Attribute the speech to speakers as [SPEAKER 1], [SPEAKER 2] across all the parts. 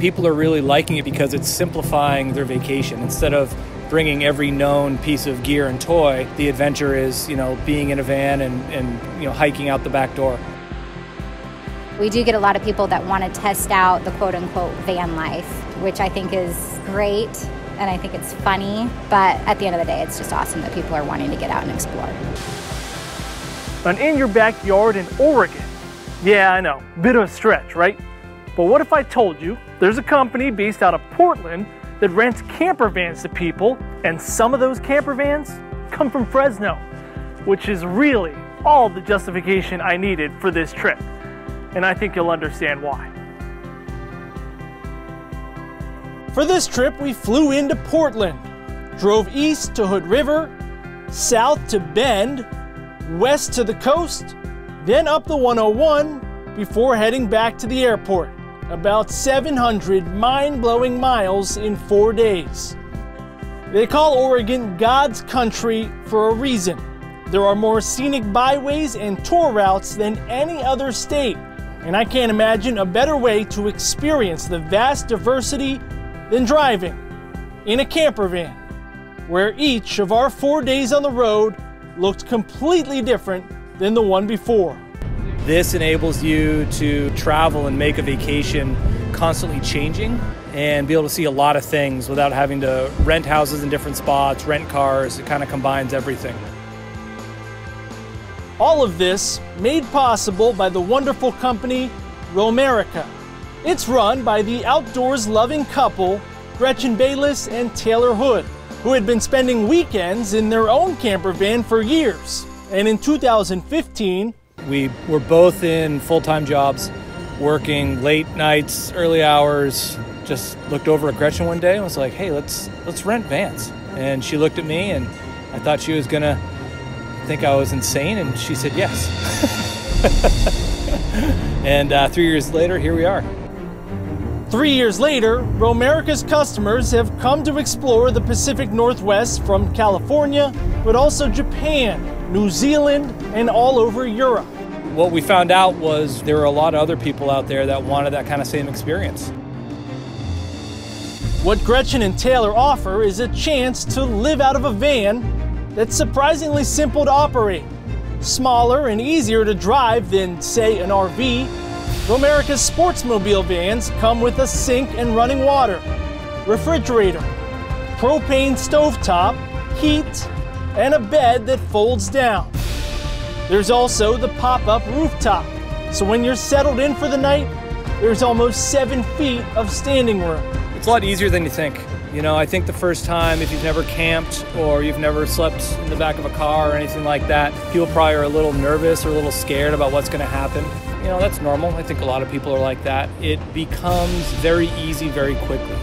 [SPEAKER 1] people are really liking it because it's simplifying their vacation. Instead of bringing every known piece of gear and toy, the adventure is, being in a van and hiking out the back door.
[SPEAKER 2] We do get a lot of people that want to test out the quote-unquote van life, which I think is great, and I think it's funny, but at the end of the day, it's just awesome that people are wanting to get out and explore.
[SPEAKER 3] An in your backyard in Oregon. Yeah, I know, bit of a stretch, right? But what if I told you there's a company based out of Portland that rents camper vans to people, and some of those camper vans come from Fresno, which is really all the justification I needed for this trip. And I think you'll understand why. For this trip, we flew into Portland, drove east to Hood River, south to Bend, west to the coast, then up the 101 before heading back to the airport. About 700 mind-blowing miles in 4 days. They call Oregon God's country for a reason. There are more scenic byways and tour routes than any other state, and I can't imagine a better way to experience the vast diversity than driving in a camper van, where each of our 4 days on the road looked completely different than the one before.
[SPEAKER 1] This enables you to travel and make a vacation constantly changing and be able to see a lot of things without having to rent houses in different spots, rent cars. It kind of combines everything.
[SPEAKER 3] All of this made possible by the wonderful company ROAMERICA. It's run by the outdoors-loving couple Gretchen Bayless and Taylor Hood, who had been spending weekends in their own camper van for years. And in 2015,
[SPEAKER 1] we were both in full-time jobs, working late nights, early hours. Just looked over at Gretchen one day and was like, hey, let's rent vans. And she looked at me and I thought she was gonna think I was insane, and she said yes. And 3 years later, here we are.
[SPEAKER 3] 3 years later, ROAMERICA's customers have come to explore the Pacific Northwest from California, but also Japan, New Zealand, and all over Europe.
[SPEAKER 1] What we found out was there were a lot of other people out there that wanted that kind of same experience.
[SPEAKER 3] What Gretchen and Taylor offer is a chance to live out of a van that's surprisingly simple to operate, smaller and easier to drive than, say, an RV. ROAMERICA's sportsmobile vans come with a sink and running water, refrigerator, propane stovetop, heat, and a bed that folds down. There's also the pop-up rooftop, so when you're settled in for the night, there's almost 7 feet of standing room.
[SPEAKER 1] It's a lot easier than you think. I think the first time, if you've never camped or you've never slept in the back of a car or anything like that, people probably are a little nervous or a little scared about what's going to happen. That's normal. I think a lot of people are like that. It becomes very easy very quickly.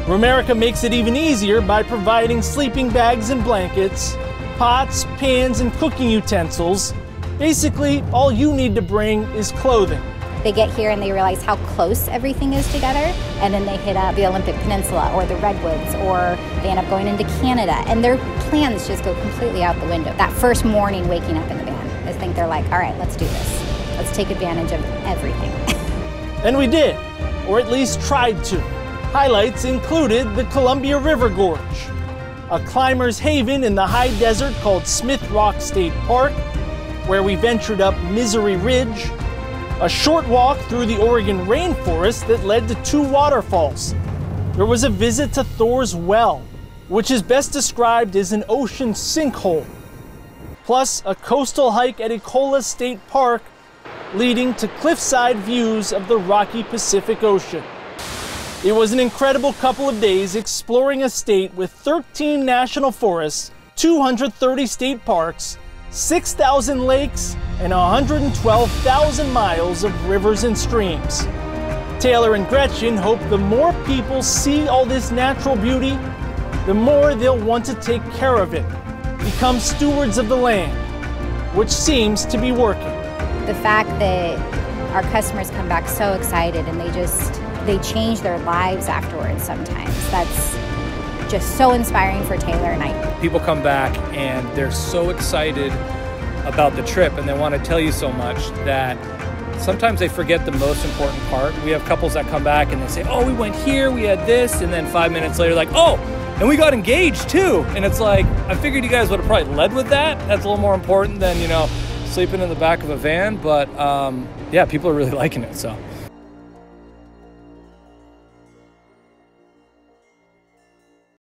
[SPEAKER 3] ROAMERICA makes it even easier by providing sleeping bags and blankets, pots, pans, and cooking utensils. Basically, all you need to bring is clothing.
[SPEAKER 2] They get here and they realize how close everything is together, and then they hit up the Olympic Peninsula or the Redwoods, or they end up going into Canada, and their plans just go completely out the window. That first morning waking up in the van, I think they're like, all right, let's do this. Let's take advantage of everything.
[SPEAKER 3] And we did, or at least tried to. Highlights included the Columbia River Gorge, a climber's haven in the high desert called Smith Rock State Park, where we ventured up Misery Ridge, a short walk through the Oregon rainforest that led to 2 waterfalls. There was a visit to Thor's Well, which is best described as an ocean sinkhole, plus a coastal hike at Ecola State Park leading to cliffside views of the rocky Pacific Ocean. It was an incredible couple of days exploring a state with 13 national forests, 230 state parks, 6,000 lakes, and 112,000 miles of rivers and streams. Taylor and Gretchen hope the more people see all this natural beauty, the more they'll want to take care of it, become stewards of the land, which seems to be working.
[SPEAKER 2] The fact that our customers come back so excited and they change their lives afterwards sometimes, that's just so inspiring for Taylor and I.
[SPEAKER 1] People come back and they're so excited about the trip and they want to tell you so much that sometimes they forget the most important part. We have couples that come back and they say, oh, we went here, we had this, and then 5 minutes later, like, oh, and we got engaged too. And it's like, I figured you guys would have probably led with that. That's a little more important than, sleeping in the back of a van. But yeah, people are really liking it. So